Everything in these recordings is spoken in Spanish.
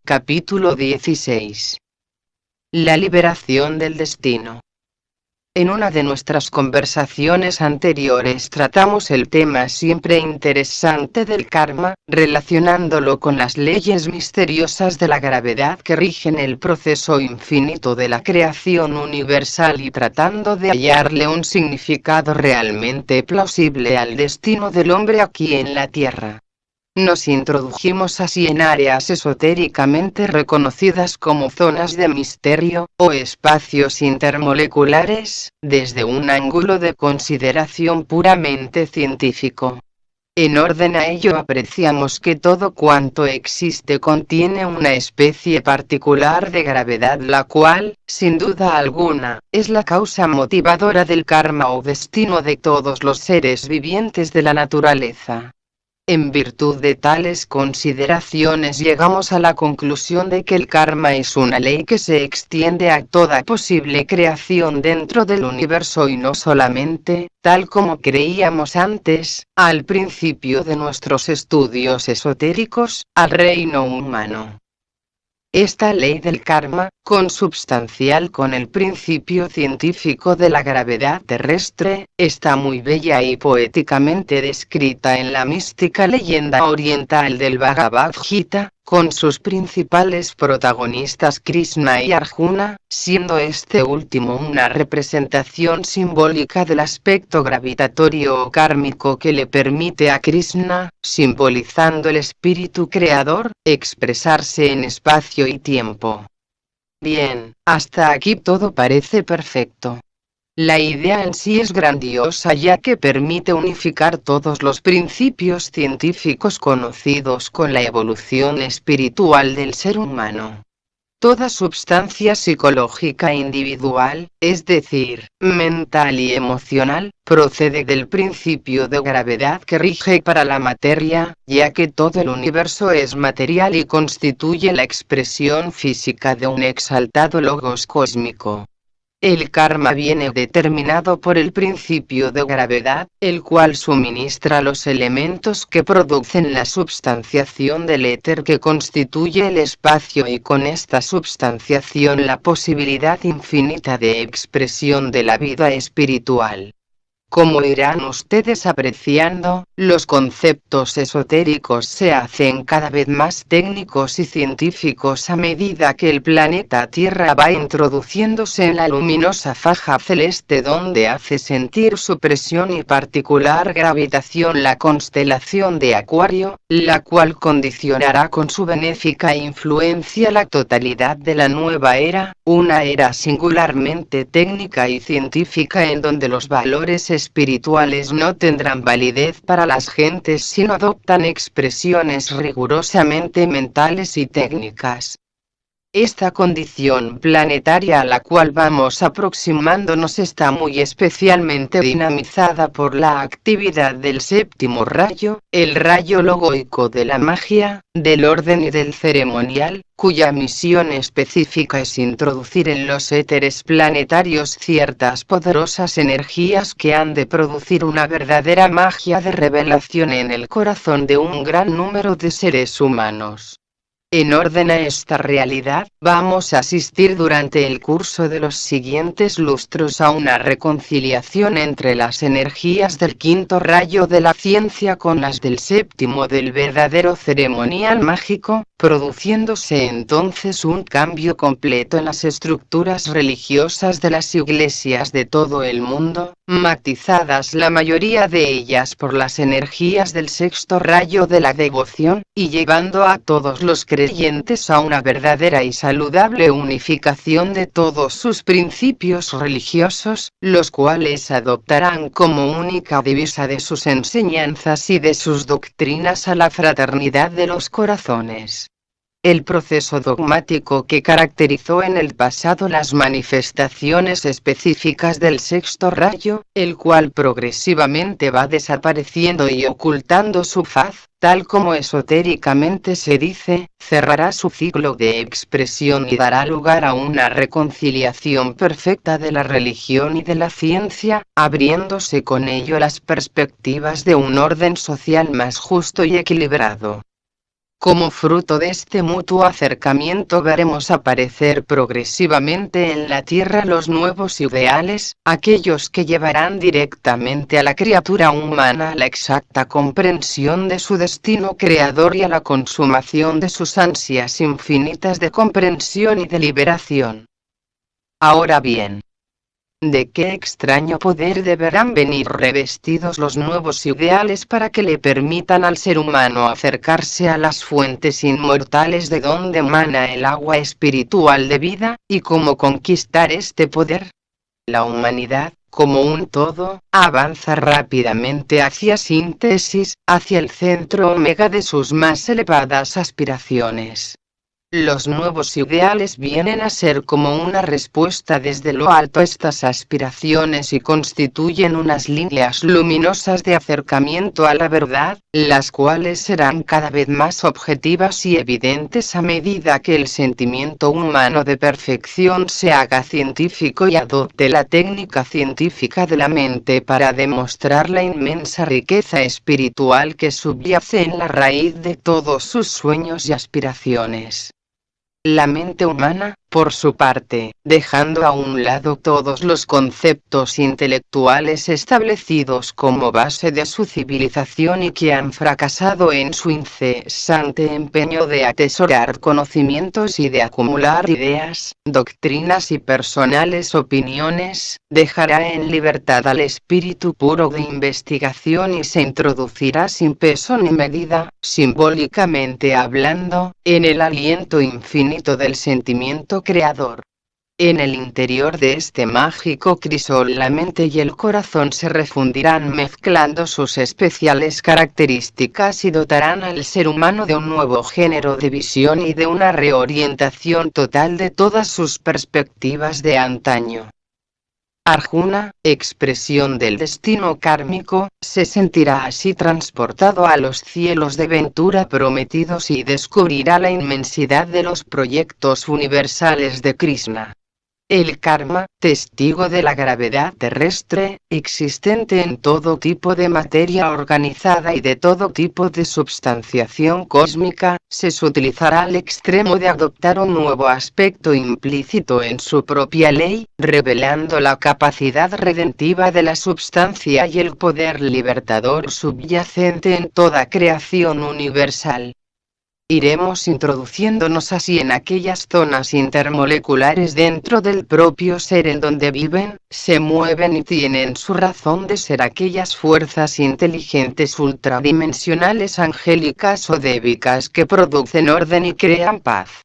Capítulo 16. La liberación del destino. En una de nuestras conversaciones anteriores tratamos el tema siempre interesante del karma, relacionándolo con las leyes misteriosas de la gravedad que rigen el proceso infinito de la creación universal y tratando de hallarle un significado realmente plausible al destino del hombre aquí en la Tierra. Nos introdujimos así en áreas esotéricamente reconocidas como zonas de misterio, o espacios intermoleculares, desde un ángulo de consideración puramente científico. En orden a ello apreciamos que todo cuanto existe contiene una especie particular de gravedad la cual, sin duda alguna, es la causa motivadora del karma o destino de todos los seres vivientes de la naturaleza. En virtud de tales consideraciones llegamos a la conclusión de que el karma es una ley que se extiende a toda posible creación dentro del universo y no solamente, tal como creíamos antes, al principio de nuestros estudios esotéricos, al reino humano. Esta ley del karma, consubstancial con el principio científico de la gravedad terrestre, está muy bella y poéticamente descrita en la mística leyenda oriental del Bhagavad Gita, con sus principales protagonistas Krishna y Arjuna, siendo este último una representación simbólica del aspecto gravitatorio o kármico que le permite a Krishna, simbolizando el espíritu creador, expresarse en espacio y tiempo. Bien, hasta aquí todo parece perfecto. La idea en sí es grandiosa ya que permite unificar todos los principios científicos conocidos con la evolución espiritual del ser humano. Toda substancia psicológica individual, es decir, mental y emocional, procede del principio de gravedad que rige para la materia, ya que todo el universo es material y constituye la expresión física de un exaltado logos cósmico. El karma viene determinado por el principio de gravedad, el cual suministra los elementos que producen la substanciación del éter que constituye el espacio y con esta substanciación la posibilidad infinita de expresión de la vida espiritual. Como irán ustedes apreciando, los conceptos esotéricos se hacen cada vez más técnicos y científicos a medida que el planeta Tierra va introduciéndose en la luminosa faja celeste donde hace sentir su presión y particular gravitación la constelación de Acuario, la cual condicionará con su benéfica influencia la totalidad de la nueva era, una era singularmente técnica y científica en donde los valores espirituales no tendrán validez para las gentes si no adoptan expresiones rigurosamente mentales y técnicas. Esta condición planetaria a la cual vamos aproximándonos está muy especialmente dinamizada por la actividad del séptimo rayo, el rayo logoico de la magia, del orden y del ceremonial, cuya misión específica es introducir en los éteres planetarios ciertas poderosas energías que han de producir una verdadera magia de revelación en el corazón de un gran número de seres humanos. En orden a esta realidad, vamos a asistir durante el curso de los siguientes lustros a una reconciliación entre las energías del quinto rayo de la ciencia con las del séptimo del verdadero ceremonial mágico, produciéndose entonces un cambio completo en las estructuras religiosas de las iglesias de todo el mundo, matizadas la mayoría de ellas por las energías del sexto rayo de la devoción, y llevando a todos los creyentes a una verdadera y saludable unificación de todos sus principios religiosos, los cuales adoptarán como única divisa de sus enseñanzas y de sus doctrinas a la fraternidad de los corazones. El proceso dogmático que caracterizó en el pasado las manifestaciones específicas del sexto rayo, el cual progresivamente va desapareciendo y ocultando su faz, tal como esotéricamente se dice, cerrará su ciclo de expresión y dará lugar a una reconciliación perfecta de la religión y de la ciencia, abriéndose con ello las perspectivas de un orden social más justo y equilibrado. Como fruto de este mutuo acercamiento veremos aparecer progresivamente en la tierra los nuevos ideales, aquellos que llevarán directamente a la criatura humana a la exacta comprensión de su destino creador y a la consumación de sus ansias infinitas de comprensión y de liberación. Ahora bien, ¿de qué extraño poder deberán venir revestidos los nuevos ideales para que le permitan al ser humano acercarse a las fuentes inmortales de donde emana el agua espiritual de vida, y cómo conquistar este poder? La humanidad, como un todo, avanza rápidamente hacia síntesis, hacia el centro omega de sus más elevadas aspiraciones. Los nuevos ideales vienen a ser como una respuesta desde lo alto a estas aspiraciones y constituyen unas líneas luminosas de acercamiento a la verdad, las cuales serán cada vez más objetivas y evidentes a medida que el sentimiento humano de perfección se haga científico y adopte la técnica científica de la mente para demostrar la inmensa riqueza espiritual que subyace en la raíz de todos sus sueños y aspiraciones. La mente humana, por su parte, dejando a un lado todos los conceptos intelectuales establecidos como base de su civilización y que han fracasado en su incesante empeño de atesorar conocimientos y de acumular ideas, doctrinas y personales opiniones, dejará en libertad al espíritu puro de investigación y se introducirá sin peso ni medida, simbólicamente hablando, en el aliento infinito del sentimiento creador. En el interior de este mágico crisol la mente y el corazón se refundirán mezclando sus especiales características y dotarán al ser humano de un nuevo género de visión y de una reorientación total de todas sus perspectivas de antaño. Arjuna, expresión del destino kármico, se sentirá así transportado a los cielos de ventura prometidos y descubrirá la inmensidad de los proyectos universales de Krishna. El karma, testigo de la gravedad terrestre, existente en todo tipo de materia organizada y de todo tipo de substanciación cósmica, se utilizará al extremo de adoptar un nuevo aspecto implícito en su propia ley, revelando la capacidad redentiva de la substancia y el poder libertador subyacente en toda creación universal. Iremos introduciéndonos así en aquellas zonas intermoleculares dentro del propio ser en donde viven, se mueven y tienen su razón de ser aquellas fuerzas inteligentes ultradimensionales angélicas o débicas que producen orden y crean paz.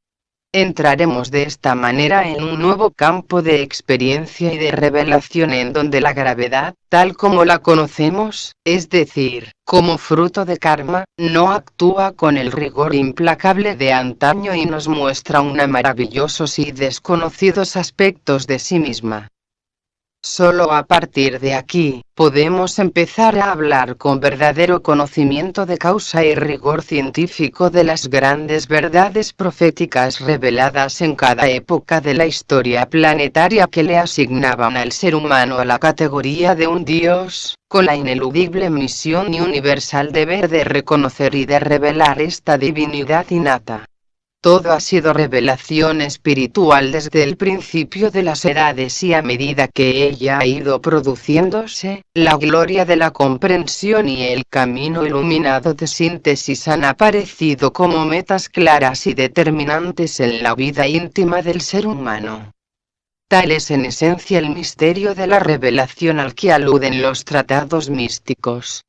Entraremos de esta manera en un nuevo campo de experiencia y de revelación en donde la gravedad, tal como la conocemos, es decir, como fruto de karma, no actúa con el rigor implacable de antaño y nos muestra unos maravillosos y desconocidos aspectos de sí misma. Solo a partir de aquí, podemos empezar a hablar con verdadero conocimiento de causa y rigor científico de las grandes verdades proféticas reveladas en cada época de la historia planetaria que le asignaban al ser humano a la categoría de un dios, con la ineludible misión y universal deber de reconocer y de revelar esta divinidad innata. Todo ha sido revelación espiritual desde el principio de las edades y a medida que ella ha ido produciéndose, la gloria de la comprensión y el camino iluminado de síntesis han aparecido como metas claras y determinantes en la vida íntima del ser humano. Tal es en esencia el misterio de la revelación al que aluden los tratados místicos.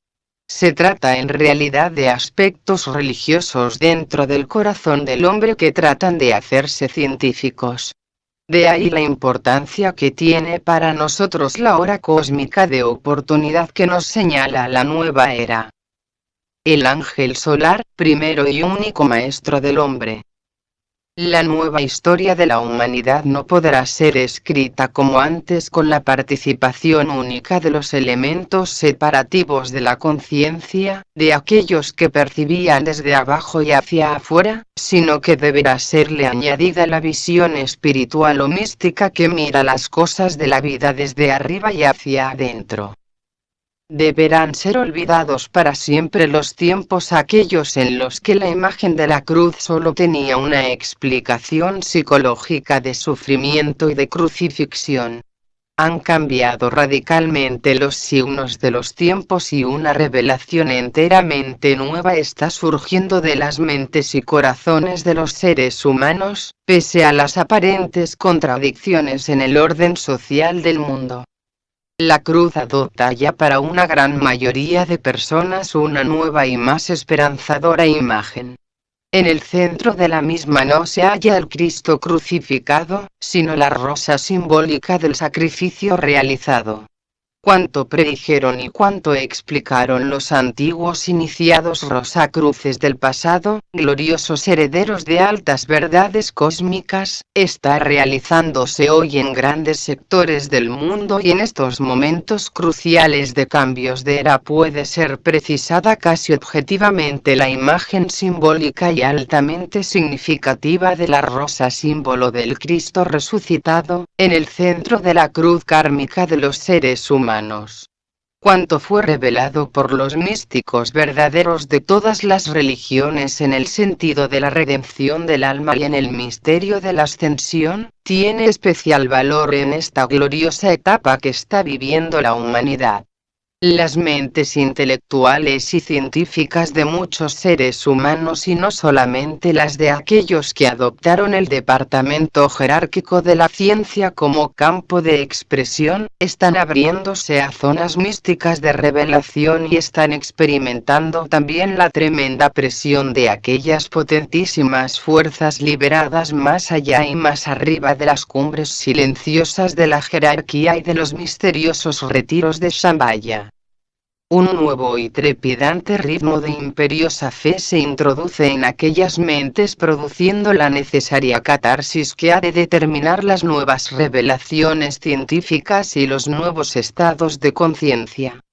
Se trata en realidad de aspectos religiosos dentro del corazón del hombre que tratan de hacerse científicos. De ahí la importancia que tiene para nosotros la hora cósmica de oportunidad que nos señala la nueva era. El ángel solar, primero y único maestro del hombre. La nueva historia de la humanidad no podrá ser escrita como antes con la participación única de los elementos separativos de la conciencia, de aquellos que percibían desde abajo y hacia afuera, sino que deberá serle añadida la visión espiritual o mística que mira las cosas de la vida desde arriba y hacia adentro. Deberán ser olvidados para siempre los tiempos aquellos en los que la imagen de la cruz solo tenía una explicación psicológica de sufrimiento y de crucifixión. Han cambiado radicalmente los signos de los tiempos y una revelación enteramente nueva está surgiendo de las mentes y corazones de los seres humanos, pese a las aparentes contradicciones en el orden social del mundo. La cruz adopta ya para una gran mayoría de personas una nueva y más esperanzadora imagen. En el centro de la misma no se halla el Cristo crucificado, sino la rosa simbólica del sacrificio realizado. Cuánto predijeron y cuánto explicaron los antiguos iniciados rosacruces del pasado, gloriosos herederos de altas verdades cósmicas, está realizándose hoy en grandes sectores del mundo y en estos momentos cruciales de cambios de era puede ser precisada casi objetivamente la imagen simbólica y altamente significativa de la rosa símbolo del Cristo resucitado, en el centro de la cruz kármica de los seres humanos. Cuanto fue revelado por los místicos verdaderos de todas las religiones en el sentido de la redención del alma y en el misterio de la ascensión, tiene especial valor en esta gloriosa etapa que está viviendo la humanidad. Las mentes intelectuales y científicas de muchos seres humanos y no solamente las de aquellos que adoptaron el departamento jerárquico de la ciencia como campo de expresión, están abriéndose a zonas místicas de revelación y están experimentando también la tremenda presión de aquellas potentísimas fuerzas liberadas más allá y más arriba de las cumbres silenciosas de la jerarquía y de los misteriosos retiros de Shambhaya. Un nuevo y trepidante ritmo de imperiosa fe se introduce en aquellas mentes produciendo la necesaria catarsis que ha de determinar las nuevas revelaciones científicas y los nuevos estados de conciencia.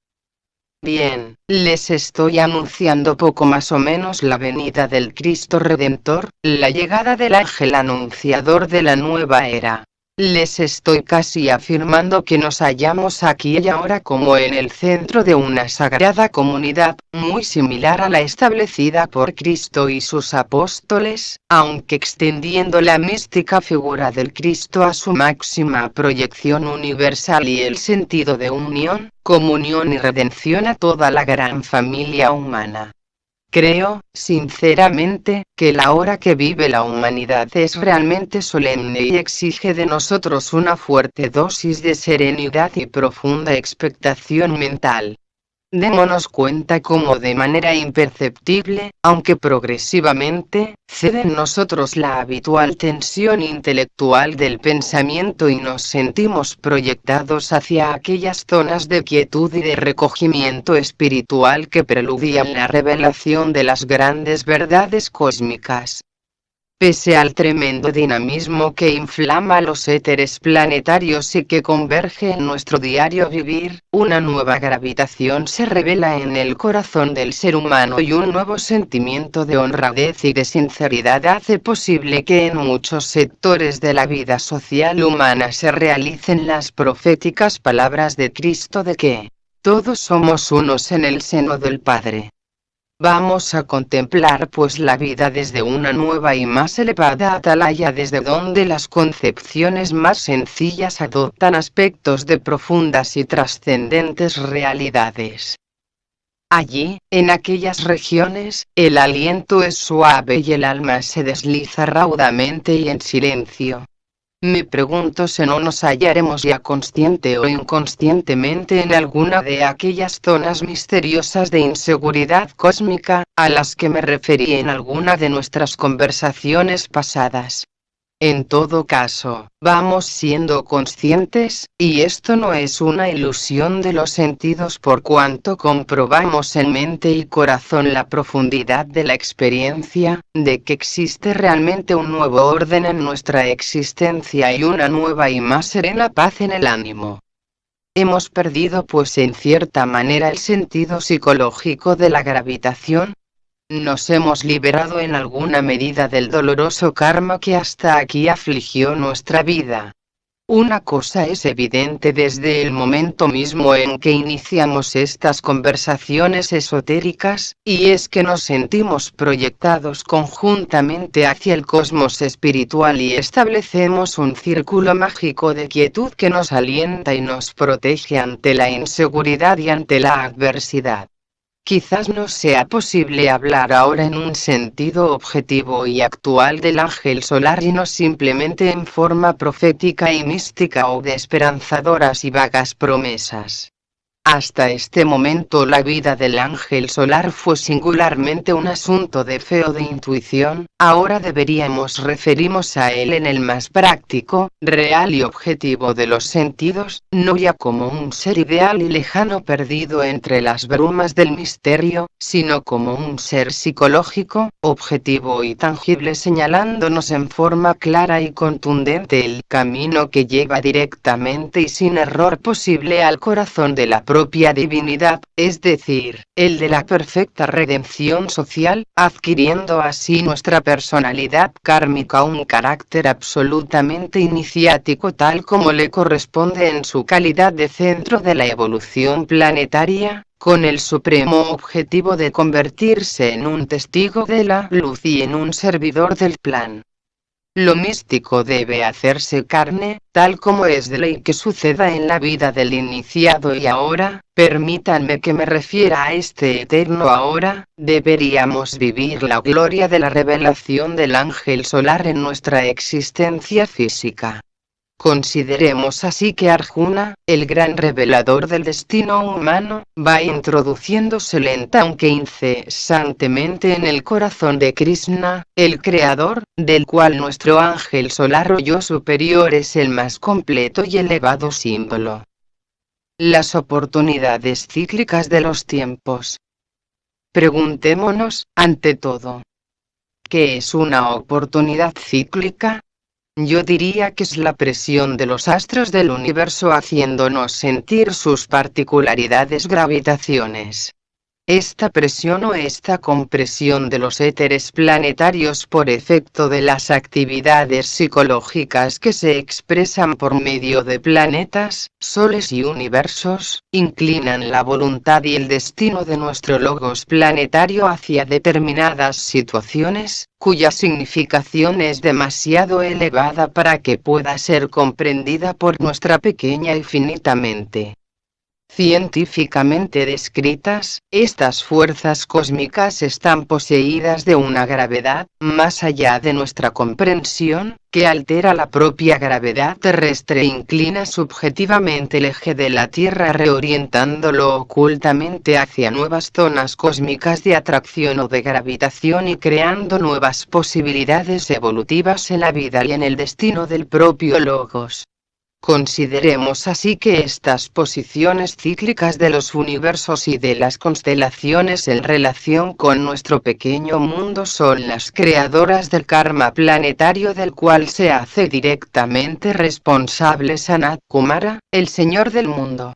Bien, les estoy anunciando poco más o menos la venida del Cristo Redentor, la llegada del ángel anunciador de la nueva era. Les estoy casi afirmando que nos hallamos aquí y ahora como en el centro de una sagrada comunidad, muy similar a la establecida por Cristo y sus apóstoles, aunque extendiendo la mística figura del Cristo a su máxima proyección universal y el sentido de unión, comunión y redención a toda la gran familia humana. Creo, sinceramente, que la hora que vive la humanidad es realmente solemne y exige de nosotros una fuerte dosis de serenidad y profunda expectación mental. Démonos cuenta cómo de manera imperceptible, aunque progresivamente, cede en nosotros la habitual tensión intelectual del pensamiento y nos sentimos proyectados hacia aquellas zonas de quietud y de recogimiento espiritual que preludian la revelación de las grandes verdades cósmicas. Pese al tremendo dinamismo que inflama los éteres planetarios y que converge en nuestro diario vivir, una nueva gravitación se revela en el corazón del ser humano y un nuevo sentimiento de honradez y de sinceridad hace posible que en muchos sectores de la vida social humana se realicen las proféticas palabras de Cristo de que todos somos unos en el seno del Padre. Vamos a contemplar pues la vida desde una nueva y más elevada atalaya desde donde las concepciones más sencillas adoptan aspectos de profundas y trascendentes realidades. Allí, en aquellas regiones, el aliento es suave y el alma se desliza raudamente y en silencio. Me pregunto si no nos hallaremos ya consciente o inconscientemente en alguna de aquellas zonas misteriosas de inseguridad cósmica, a las que me referí en alguna de nuestras conversaciones pasadas. En todo caso, vamos siendo conscientes, y esto no es una ilusión de los sentidos por cuanto comprobamos en mente y corazón la profundidad de la experiencia, de que existe realmente un nuevo orden en nuestra existencia y una nueva y más serena paz en el ánimo. Hemos perdido pues en cierta manera el sentido psicológico de la gravitación. Nos hemos liberado en alguna medida del doloroso karma que hasta aquí afligió nuestra vida. Una cosa es evidente desde el momento mismo en que iniciamos estas conversaciones esotéricas, y es que nos sentimos proyectados conjuntamente hacia el cosmos espiritual y establecemos un círculo mágico de quietud que nos alienta y nos protege ante la inseguridad y ante la adversidad. Quizás no sea posible hablar ahora en un sentido objetivo y actual del ángel solar y no simplemente en forma profética y mística o de esperanzadoras y vagas promesas. Hasta este momento la vida del ángel solar fue singularmente un asunto de fe o de intuición, ahora deberíamos referirnos a él en el más práctico, real y objetivo de los sentidos, no ya como un ser ideal y lejano perdido entre las brumas del misterio, sino como un ser psicológico, objetivo y tangible señalándonos en forma clara y contundente el camino que lleva directamente y sin error posible al corazón de la propia divinidad, es decir, el de la perfecta redención social, adquiriendo así nuestra personalidad kármica un carácter absolutamente iniciático tal como le corresponde en su calidad de centro de la evolución planetaria, con el supremo objetivo de convertirse en un testigo de la luz y en un servidor del plan. Lo místico debe hacerse carne, tal como es de ley que suceda en la vida del iniciado y ahora, permítanme que me refiera a este eterno ahora, deberíamos vivir la gloria de la revelación del ángel solar en nuestra existencia física. Consideremos así que Arjuna, el gran revelador del destino humano, va introduciéndose lenta aunque incesantemente en el corazón de Krishna, el creador, del cual nuestro ángel solar o yo superior es el más completo y elevado símbolo. Las oportunidades cíclicas de los tiempos. Preguntémonos, ante todo, ¿qué es una oportunidad cíclica? Yo diría que es la presión de los astros del universo haciéndonos sentir sus particularidades gravitaciones. Esta presión o esta compresión de los éteres planetarios por efecto de las actividades psicológicas que se expresan por medio de planetas, soles y universos, inclinan la voluntad y el destino de nuestro logos planetario hacia determinadas situaciones, cuya significación es demasiado elevada para que pueda ser comprendida por nuestra pequeña y finita mente. Científicamente descritas, estas fuerzas cósmicas están poseídas de una gravedad, más allá de nuestra comprensión, que altera la propia gravedad terrestre e inclina subjetivamente el eje de la Tierra reorientándolo ocultamente hacia nuevas zonas cósmicas de atracción o de gravitación y creando nuevas posibilidades evolutivas en la vida y en el destino del propio Logos. Consideremos así que estas posiciones cíclicas de los universos y de las constelaciones en relación con nuestro pequeño mundo son las creadoras del karma planetario del cual se hace directamente responsable Sanat Kumara, el Señor del mundo.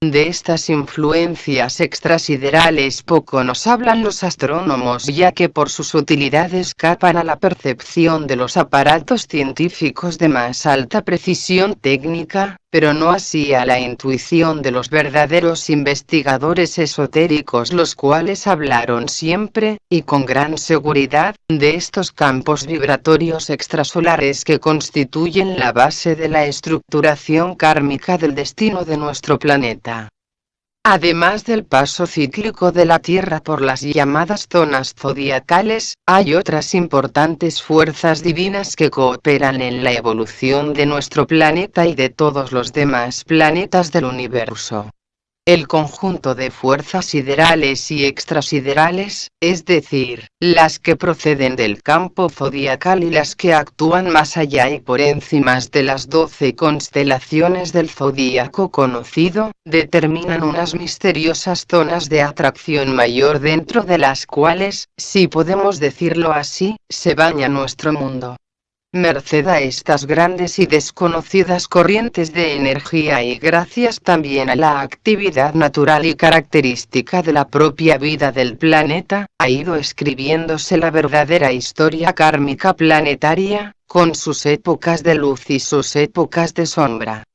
De estas influencias extrasiderales poco nos hablan los astrónomos ya que por sus utilidades escapan a la percepción de los aparatos científicos de más alta precisión técnica, pero no así a la intuición de los verdaderos investigadores esotéricos los cuales hablaron siempre, y con gran seguridad, de estos campos vibratorios extrasolares que constituyen la base de la estructuración kármica del destino de nuestro planeta. Además del paso cíclico de la Tierra por las llamadas zonas zodiacales, hay otras importantes fuerzas divinas que cooperan en la evolución de nuestro planeta y de todos los demás planetas del universo. El conjunto de fuerzas siderales y extrasiderales, es decir, las que proceden del campo zodiacal y las que actúan más allá y por encima de las 12 constelaciones del zodíaco conocido, determinan unas misteriosas zonas de atracción mayor dentro de las cuales, si podemos decirlo así, se baña nuestro mundo. Merced a estas grandes y desconocidas corrientes de energía y gracias también a la actividad natural y característica de la propia vida del planeta, ha ido escribiéndose la verdadera historia kármica planetaria, con sus épocas de luz y sus épocas de sombra.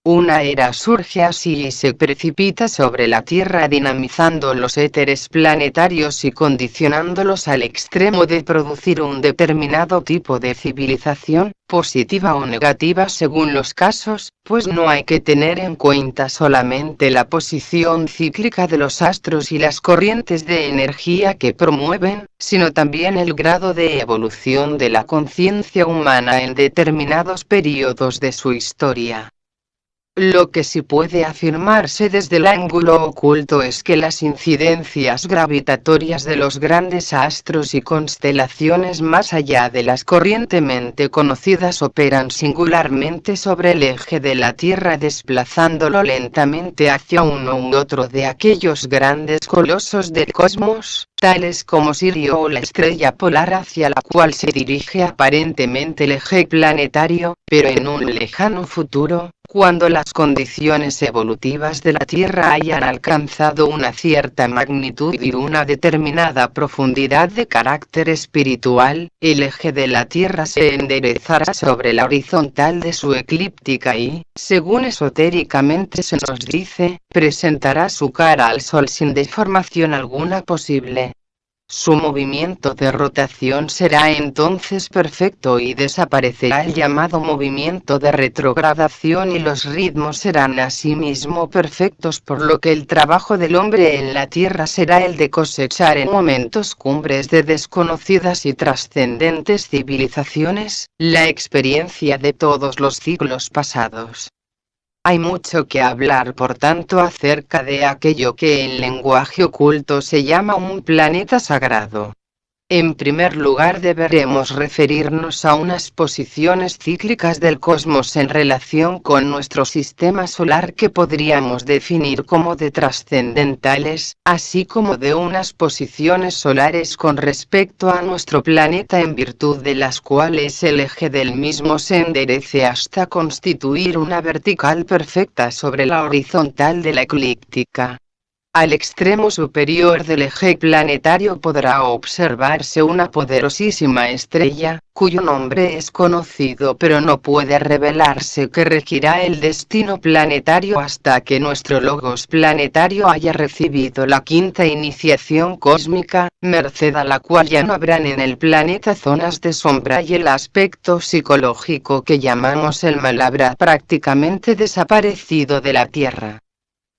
Una era surge así y se precipita sobre la Tierra dinamizando los éteres planetarios y condicionándolos al extremo de producir un determinado tipo de civilización, positiva o negativa según los casos, pues no hay que tener en cuenta solamente la posición cíclica de los astros y las corrientes de energía que promueven, sino también el grado de evolución de la conciencia humana en determinados periodos de su historia. Lo que sí puede afirmarse desde el ángulo oculto es que las incidencias gravitatorias de los grandes astros y constelaciones más allá de las corrientemente conocidas operan singularmente sobre el eje de la Tierra desplazándolo lentamente hacia uno u otro de aquellos grandes colosos del cosmos, tales como Sirio o la estrella polar hacia la cual se dirige aparentemente el eje planetario, pero en un lejano futuro, cuando las condiciones evolutivas de la Tierra hayan alcanzado una cierta magnitud y una determinada profundidad de carácter espiritual, el eje de la Tierra se enderezará sobre la horizontal de su eclíptica y, según esotéricamente se nos dice, presentará su cara al Sol sin deformación alguna posible. Su movimiento de rotación será entonces perfecto y desaparecerá el llamado movimiento de retrogradación y los ritmos serán asimismo perfectos por lo que el trabajo del hombre en la tierra será el de cosechar en momentos cumbres de desconocidas y trascendentes civilizaciones, la experiencia de todos los siglos pasados. Hay mucho que hablar por tanto acerca de aquello que en lenguaje oculto se llama un planeta sagrado. En primer lugar deberemos referirnos a unas posiciones cíclicas del cosmos en relación con nuestro sistema solar que podríamos definir como de trascendentales, así como de unas posiciones solares con respecto a nuestro planeta en virtud de las cuales el eje del mismo se enderece hasta constituir una vertical perfecta sobre la horizontal de la eclíptica. Al extremo superior del eje planetario podrá observarse una poderosísima estrella, cuyo nombre es conocido pero no puede revelarse que regirá el destino planetario hasta que nuestro logos planetario haya recibido la quinta iniciación cósmica, merced a la cual ya no habrán en el planeta zonas de sombra y el aspecto psicológico que llamamos el mal habrá prácticamente desaparecido de la Tierra.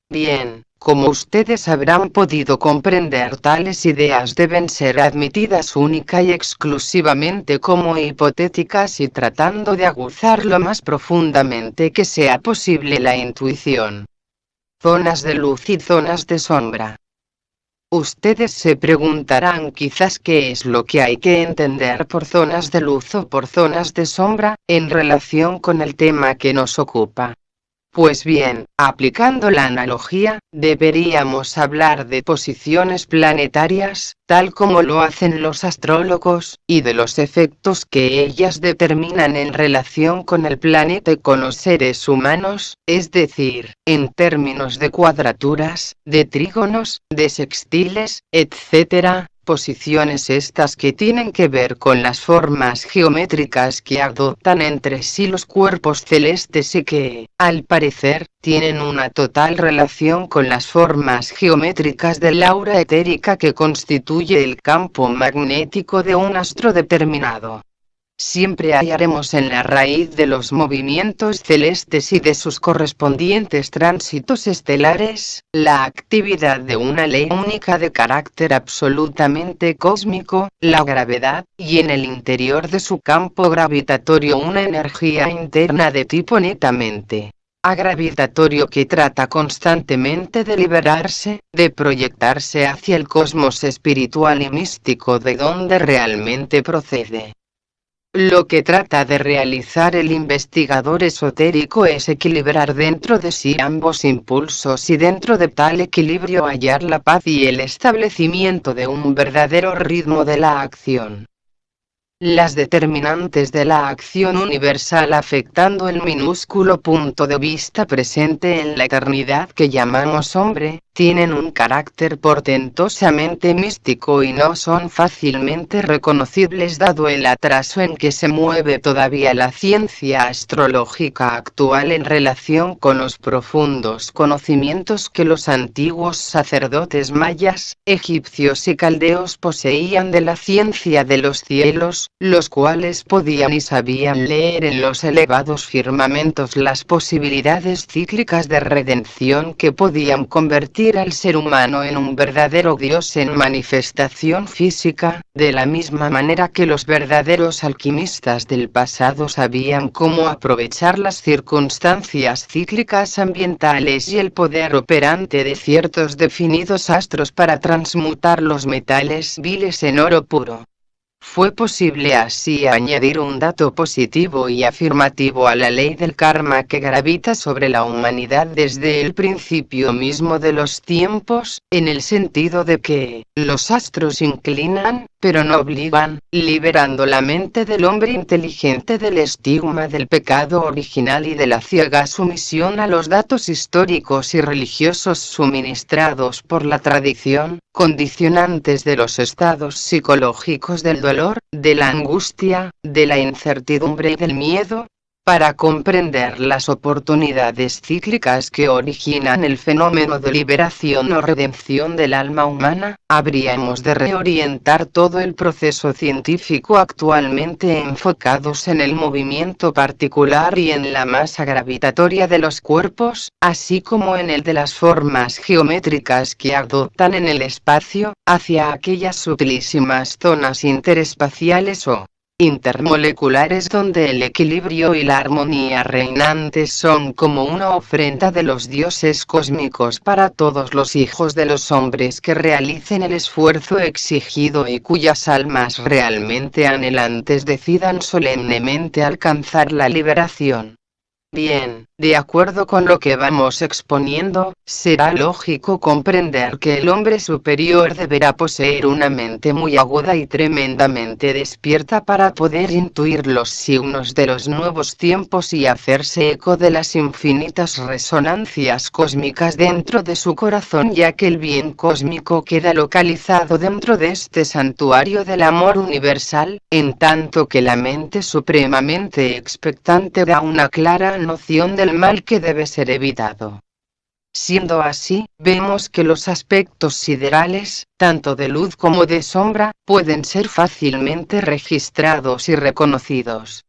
Bien. Como ustedes habrán podido comprender, tales ideas deben ser admitidas única y exclusivamente como hipotéticas y tratando de aguzar lo más profundamente que sea posible la intuición. Zonas de luz y zonas de sombra. Ustedes se preguntarán quizás qué es lo que hay que entender por zonas de luz o por zonas de sombra, en relación con el tema que nos ocupa. Pues bien, aplicando la analogía, deberíamos hablar de posiciones planetarias, tal como lo hacen los astrólogos, y de los efectos que ellas determinan en relación con el planeta y con los seres humanos, es decir, en términos de cuadraturas, de trígonos, de sextiles, etc., posiciones estas que tienen que ver con las formas geométricas que adoptan entre sí los cuerpos celestes y que, al parecer, tienen una total relación con las formas geométricas del aura etérica que constituye el campo magnético de un astro determinado. Siempre hallaremos en la raíz de los movimientos celestes y de sus correspondientes tránsitos estelares, la actividad de una ley única de carácter absolutamente cósmico, la gravedad, y en el interior de su campo gravitatorio una energía interna de tipo netamente gravitatorio que trata constantemente de liberarse, de proyectarse hacia el cosmos espiritual y místico de donde realmente procede. Lo que trata de realizar el investigador esotérico es equilibrar dentro de sí ambos impulsos y dentro de tal equilibrio hallar la paz y el establecimiento de un verdadero ritmo de la acción. las determinantes de la acción universal afectando el minúsculo punto de vista presente en la eternidad que llamamos hombre, tienen un carácter portentosamente místico y no son fácilmente reconocibles dado el atraso en que se mueve todavía la ciencia astrológica actual en relación con los profundos conocimientos que los antiguos sacerdotes mayas, egipcios y caldeos poseían de la ciencia de los cielos, los cuales podían y sabían leer en los elevados firmamentos las posibilidades cíclicas de redención que podían convertir al ser humano en un verdadero Dios en manifestación física, de la misma manera que los verdaderos alquimistas del pasado sabían cómo aprovechar las circunstancias cíclicas ambientales y el poder operante de ciertos definidos astros para transmutar los metales viles en oro puro. Fue posible así añadir un dato positivo y afirmativo a la ley del karma que gravita sobre la humanidad desde el principio mismo de los tiempos, en el sentido de que, los astros inclinan, pero no obligan, liberando la mente del hombre inteligente del estigma del pecado original y de la ciega sumisión a los datos históricos y religiosos suministrados por la tradición, condicionantes de los estados psicológicos del dolor, de la angustia, de la incertidumbre y del miedo. Para comprender las oportunidades cíclicas que originan el fenómeno de liberación o redención del alma humana, habríamos de reorientar todo el proceso científico actualmente enfocados en el movimiento particular y en la masa gravitatoria de los cuerpos, así como en el de las formas geométricas que adoptan en el espacio, hacia aquellas sutilísimas zonas interespaciales o intermoleculares donde el equilibrio y la armonía reinantes son como una ofrenda de los dioses cósmicos para todos los hijos de los hombres que realicen el esfuerzo exigido y cuyas almas realmente anhelantes decidan solemnemente alcanzar la liberación. Bien, de acuerdo con lo que vamos exponiendo, será lógico comprender que el hombre superior deberá poseer una mente muy aguda y tremendamente despierta para poder intuir los signos de los nuevos tiempos y hacerse eco de las infinitas resonancias cósmicas dentro de su corazón, ya que el bien cósmico queda localizado dentro de este santuario del amor universal, en tanto que la mente supremamente expectante da una clara noción del mal que debe ser evitado. Siendo así, vemos que los aspectos siderales, tanto de luz como de sombra, pueden ser fácilmente registrados y reconocidos.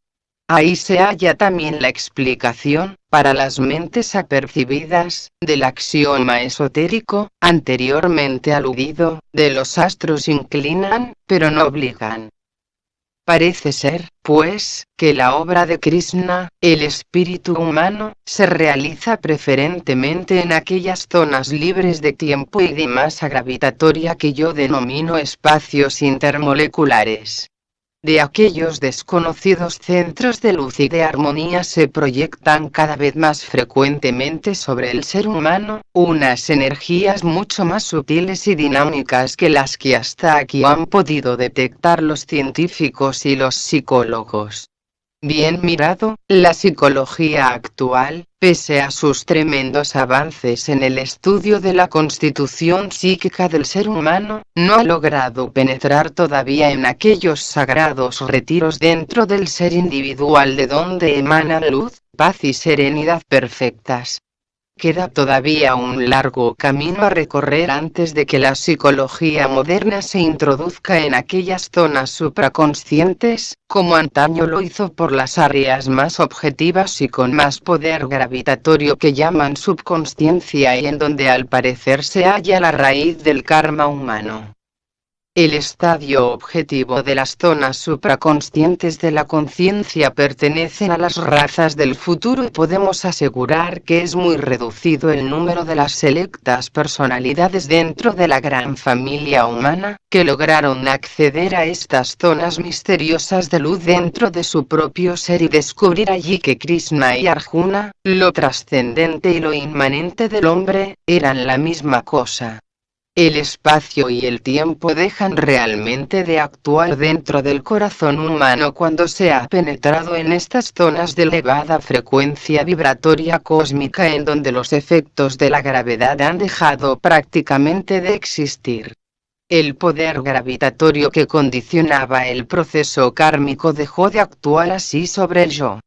Ahí se halla también la explicación, para las mentes apercibidas, del axioma esotérico, anteriormente aludido, de los astros inclinan, pero no obligan. Parece ser, pues, que la obra de Krishna, el espíritu humano, se realiza preferentemente en aquellas zonas libres de tiempo y de masa gravitatoria que yo denomino espacios intermoleculares. De aquellos desconocidos centros de luz y de armonía se proyectan cada vez más frecuentemente sobre el ser humano, unas energías mucho más sutiles y dinámicas que las que hasta aquí han podido detectar los científicos y los psicólogos. Bien mirado, la psicología actual, pese a sus tremendos avances en el estudio de la constitución psíquica del ser humano, no ha logrado penetrar todavía en aquellos sagrados retiros dentro del ser individual de donde emanan luz, paz y serenidad perfectas. Queda todavía un largo camino a recorrer antes de que la psicología moderna se introduzca en aquellas zonas supraconscientes, como antaño lo hizo por las áreas más objetivas y con más poder gravitatorio que llaman subconsciencia y en donde al parecer se halla la raíz del karma humano. El estadio objetivo de las zonas supraconscientes de la conciencia pertenecen a las razas del futuro y podemos asegurar que es muy reducido el número de las selectas personalidades dentro de la gran familia humana, que lograron acceder a estas zonas misteriosas de luz dentro de su propio ser y descubrir allí que Krishna y Arjuna, lo trascendente y lo inmanente del hombre, eran la misma cosa. El espacio y el tiempo dejan realmente de actuar dentro del corazón humano cuando se ha penetrado en estas zonas de elevada frecuencia vibratoria cósmica en donde los efectos de la gravedad han dejado prácticamente de existir. El poder gravitatorio que condicionaba el proceso kármico dejó de actuar así sobre el yo.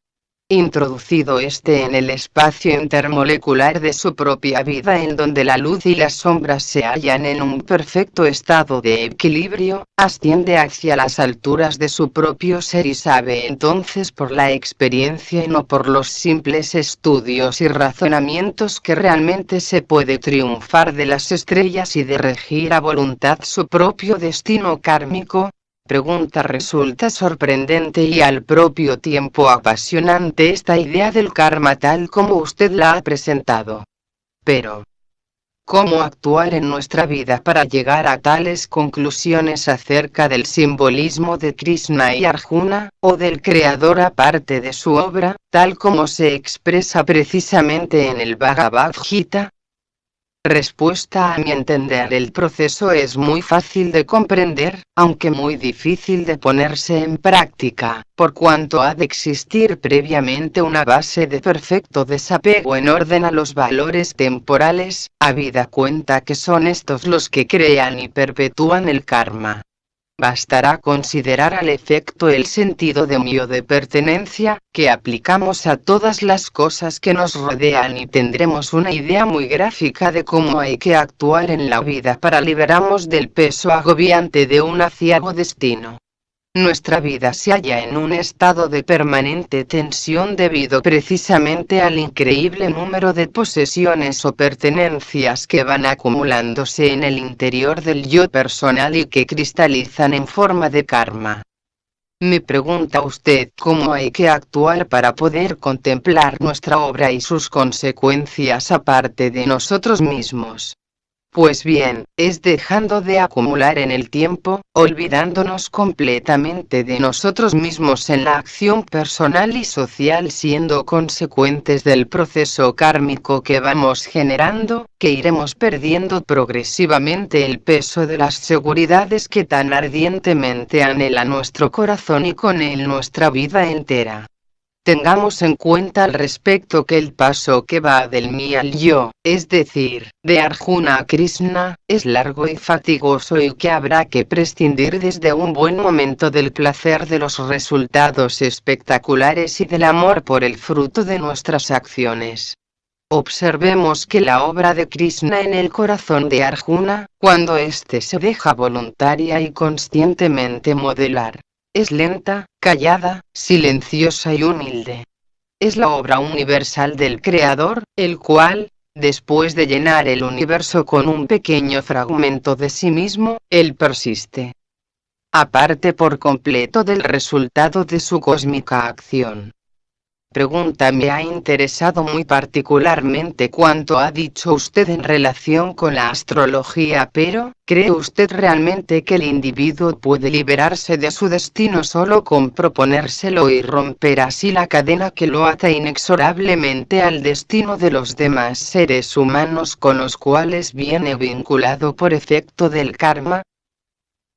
Introducido en el espacio intermolecular de su propia vida en donde la luz y las sombras se hallan en un perfecto estado de equilibrio, asciende hacia las alturas de su propio ser y sabe entonces por la experiencia y no por los simples estudios y razonamientos que realmente se puede triunfar de las estrellas y de regir a voluntad su propio destino kármico. Pregunta resulta sorprendente y al propio tiempo apasionante esta idea del karma tal como usted la ha presentado. Pero, ¿cómo actuar en nuestra vida para llegar a tales conclusiones acerca del simbolismo de Krishna y Arjuna, o del creador aparte de su obra, tal como se expresa precisamente en el Bhagavad Gita? Respuesta: a mi entender el proceso es muy fácil de comprender, aunque muy difícil de ponerse en práctica, por cuanto ha de existir previamente una base de perfecto desapego en orden a los valores temporales, habida cuenta que son estos los que crean y perpetúan el karma. Bastará considerar al efecto el sentido de mí o de pertenencia, que aplicamos a todas las cosas que nos rodean y tendremos una idea muy gráfica de cómo hay que actuar en la vida para liberarnos del peso agobiante de un aciago destino. Nuestra vida se halla en un estado de permanente tensión debido precisamente al increíble número de posesiones o pertenencias que van acumulándose en el interior del yo personal y que cristalizan en forma de karma. Me pregunta usted cómo hay que actuar para poder contemplar nuestra obra y sus consecuencias aparte de nosotros mismos. Pues bien, es dejando de acumular en el tiempo, olvidándonos completamente de nosotros mismos en la acción personal y social siendo consecuentes del proceso kármico que vamos generando, que iremos perdiendo progresivamente el peso de las seguridades que tan ardientemente anhela nuestro corazón y con él nuestra vida entera. Tengamos en cuenta al respecto que el paso que va del mí al yo, es decir, de Arjuna a Krishna, es largo y fatigoso y que habrá que prescindir desde un buen momento del placer de los resultados espectaculares y del amor por el fruto de nuestras acciones. Observemos que la obra de Krishna en el corazón de Arjuna, cuando éste se deja voluntaria y conscientemente modelar, es lenta, callada, silenciosa y humilde. Es la obra universal del Creador, el cual, después de llenar el universo con un pequeño fragmento de sí mismo, él persiste. Aparte por completo del resultado de su cósmica acción. Pregunta: me ha interesado muy particularmente cuanto ha dicho usted en relación con la astrología, pero, ¿cree usted realmente que el individuo puede liberarse de su destino solo con proponérselo y romper así la cadena que lo ata inexorablemente al destino de los demás seres humanos con los cuales viene vinculado por efecto del karma?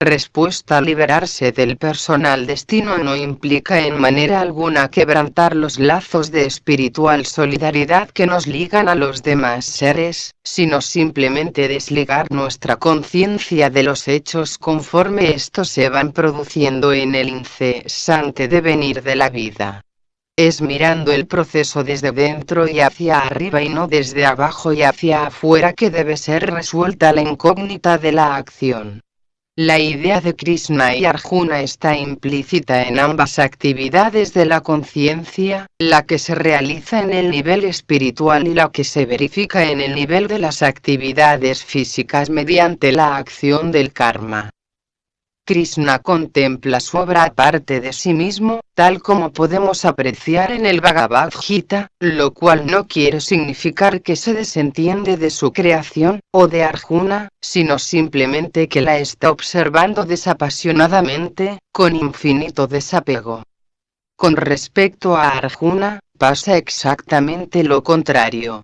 Respuesta: liberarse del personal destino no implica en manera alguna quebrantar los lazos de espiritual solidaridad que nos ligan a los demás seres, sino simplemente desligar nuestra conciencia de los hechos conforme estos se van produciendo en el incesante devenir de la vida. Es mirando el proceso desde dentro y hacia arriba y no desde abajo y hacia afuera que debe ser resuelta la incógnita de la acción. La idea de Krishna y Arjuna está implícita en ambas actividades de la conciencia, la que se realiza en el nivel espiritual y la que se verifica en el nivel de las actividades físicas mediante la acción del karma. Krishna contempla su obra aparte de sí mismo, tal como podemos apreciar en el Bhagavad Gita, lo cual no quiere significar que se desentiende de su creación, o de Arjuna, sino simplemente que la está observando desapasionadamente, con infinito desapego. Con respecto a Arjuna, pasa exactamente lo contrario.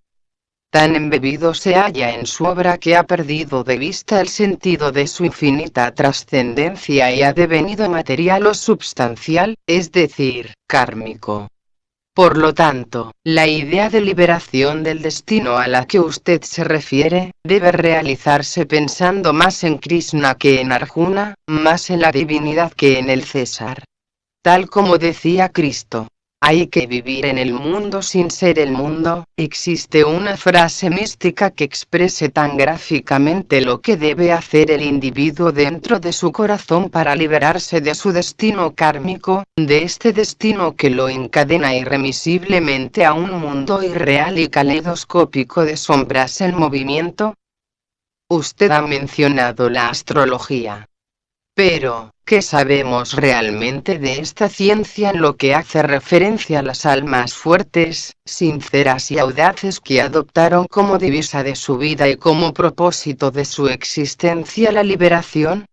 tan embebido se halla en su obra que ha perdido de vista el sentido de su infinita trascendencia y ha devenido material o substancial, es decir, kármico. Por lo tanto, la idea de liberación del destino a la que usted se refiere, debe realizarse pensando más en Krishna que en Arjuna, más en la divinidad que en el César. Tal como decía Cristo, hay que vivir en el mundo sin ser el mundo. Existe una frase mística que exprese tan gráficamente lo que debe hacer el individuo dentro de su corazón para liberarse de su destino kármico, de este destino que lo encadena irremisiblemente a un mundo irreal y caleidoscópico de sombras en movimiento. Usted ha mencionado la astrología. Pero, ¿qué sabemos realmente de esta ciencia en lo que hace referencia a las almas fuertes, sinceras y audaces que adoptaron como divisa de su vida y como propósito de su existencia la liberación?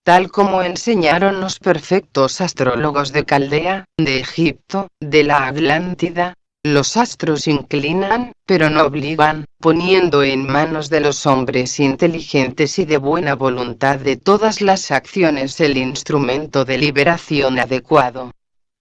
Tal como enseñaron los perfectos astrólogos de Caldea, de Egipto, de la Atlántida, los astros inclinan, pero no obligan, poniendo en manos de los hombres inteligentes y de buena voluntad de todas las acciones el instrumento de liberación adecuado.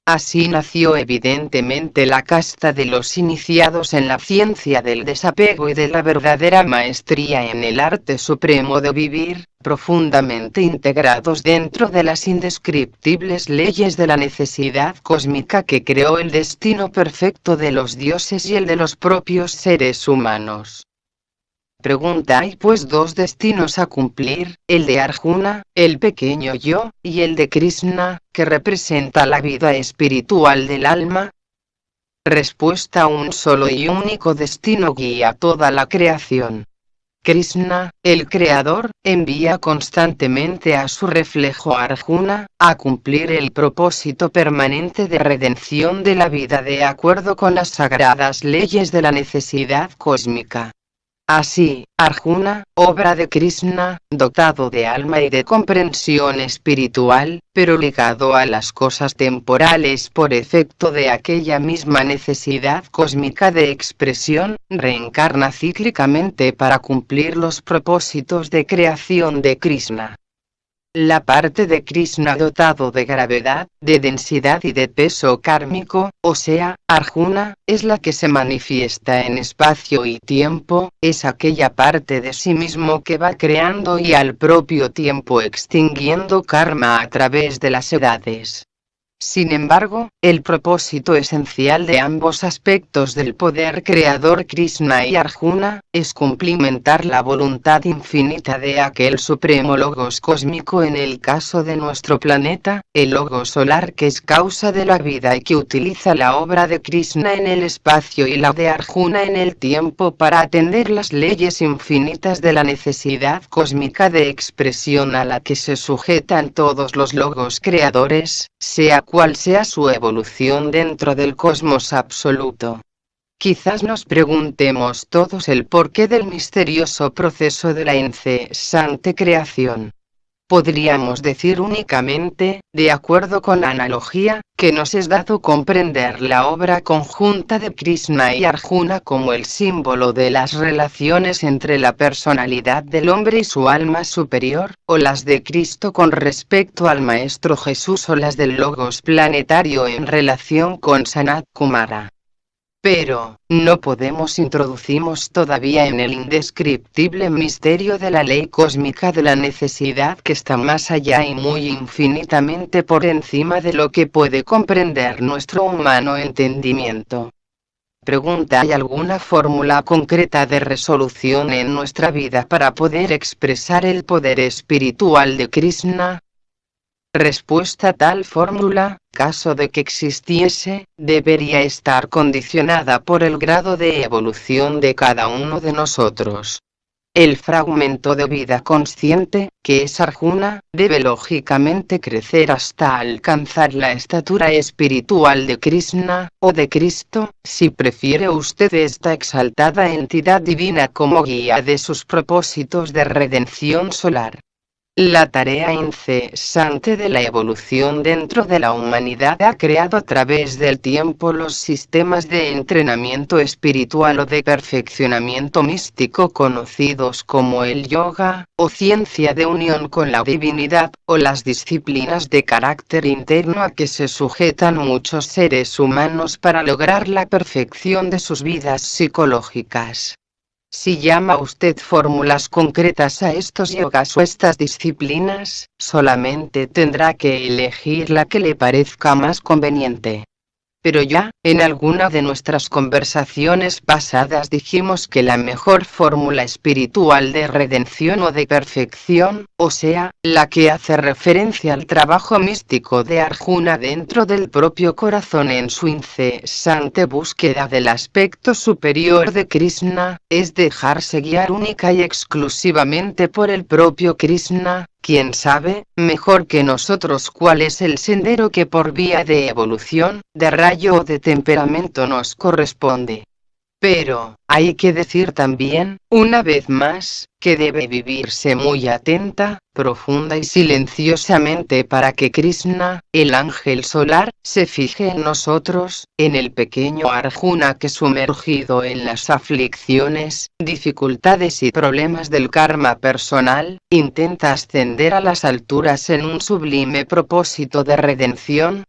Así nació evidentemente la casta de los iniciados en la ciencia del desapego y de la verdadera maestría en el arte supremo de vivir, profundamente integrados dentro de las indescriptibles leyes de la necesidad cósmica que creó el destino perfecto de los dioses y el de los propios seres humanos. Pregunta: hay pues dos destinos a cumplir, el de Arjuna, el pequeño yo, y el de Krishna, que representa la vida espiritual del alma. Respuesta: un solo y único destino guía toda la creación. Krishna, el creador, envía constantemente a su reflejo Arjuna, a cumplir el propósito permanente de redención de la vida de acuerdo con las sagradas leyes de la necesidad cósmica. Así, Arjuna, obra de Krishna, dotado de alma y de comprensión espiritual, pero ligado a las cosas temporales por efecto de aquella misma necesidad cósmica de expresión, reencarna cíclicamente para cumplir los propósitos de creación de Krishna. La parte de Krishna dotado de gravedad, de densidad y de peso kármico, o sea, Arjuna, es la que se manifiesta en espacio y tiempo, es aquella parte de sí mismo que va creando y al propio tiempo extinguiendo karma a través de las edades. Sin embargo, el propósito esencial de ambos aspectos del poder creador Krishna y Arjuna, es cumplimentar la voluntad infinita de aquel supremo logos cósmico en el caso de nuestro planeta, el logos solar que es causa de la vida y que utiliza la obra de Krishna en el espacio y la de Arjuna en el tiempo para atender las leyes infinitas de la necesidad cósmica de expresión a la que se sujetan todos los logos creadores, sea cual sea su evolución dentro del cosmos absoluto. Quizás nos preguntemos todos el porqué del misterioso proceso de la incesante creación. Podríamos decir únicamente, de acuerdo con la analogía, que nos es dado comprender la obra conjunta de Krishna y Arjuna como el símbolo de las relaciones entre la personalidad del hombre y su alma superior, o las de Cristo con respecto al Maestro Jesús o las del Logos planetario en relación con Sanat Kumara. Pero, no podemos introducirnos todavía en el indescriptible misterio de la ley cósmica de la necesidad que está más allá y muy infinitamente por encima de lo que puede comprender nuestro humano entendimiento. Pregunta: ¿hay alguna fórmula concreta de resolución en nuestra vida para poder expresar el poder espiritual de Krishna? Respuesta: tal fórmula, caso de que existiese, debería estar condicionada por el grado de evolución de cada uno de nosotros. El fragmento de vida consciente, que es Arjuna, debe lógicamente crecer hasta alcanzar la estatura espiritual de Krishna, o de Cristo, si prefiere usted esta exaltada entidad divina como guía de sus propósitos de redención solar. La tarea incesante de la evolución dentro de la humanidad ha creado a través del tiempo los sistemas de entrenamiento espiritual o de perfeccionamiento místico conocidos como el yoga, o ciencia de unión con la divinidad, o las disciplinas de carácter interno a que se sujetan muchos seres humanos para lograr la perfección de sus vidas psicológicas. Si llama usted fórmulas concretas a estos yogas o estas disciplinas, solamente tendrá que elegir la que le parezca más conveniente. Pero ya, en alguna de nuestras conversaciones pasadas dijimos que la mejor fórmula espiritual de redención o de perfección, o sea, la que hace referencia al trabajo místico de Arjuna dentro del propio corazón en su incesante búsqueda del aspecto superior de Krishna, es dejarse guiar única y exclusivamente por el propio Krishna, quien sabe, mejor que nosotros cuál es el sendero que por vía de evolución, de rayo o de temperamento nos corresponde. Pero, hay que decir también, una vez más, que debe vivirse muy atenta, profunda y silenciosamente para que Krishna, el ángel solar, se fije en nosotros, en el pequeño Arjuna que sumergido en las aflicciones, dificultades y problemas del karma personal, intenta ascender a las alturas en un sublime propósito de redención,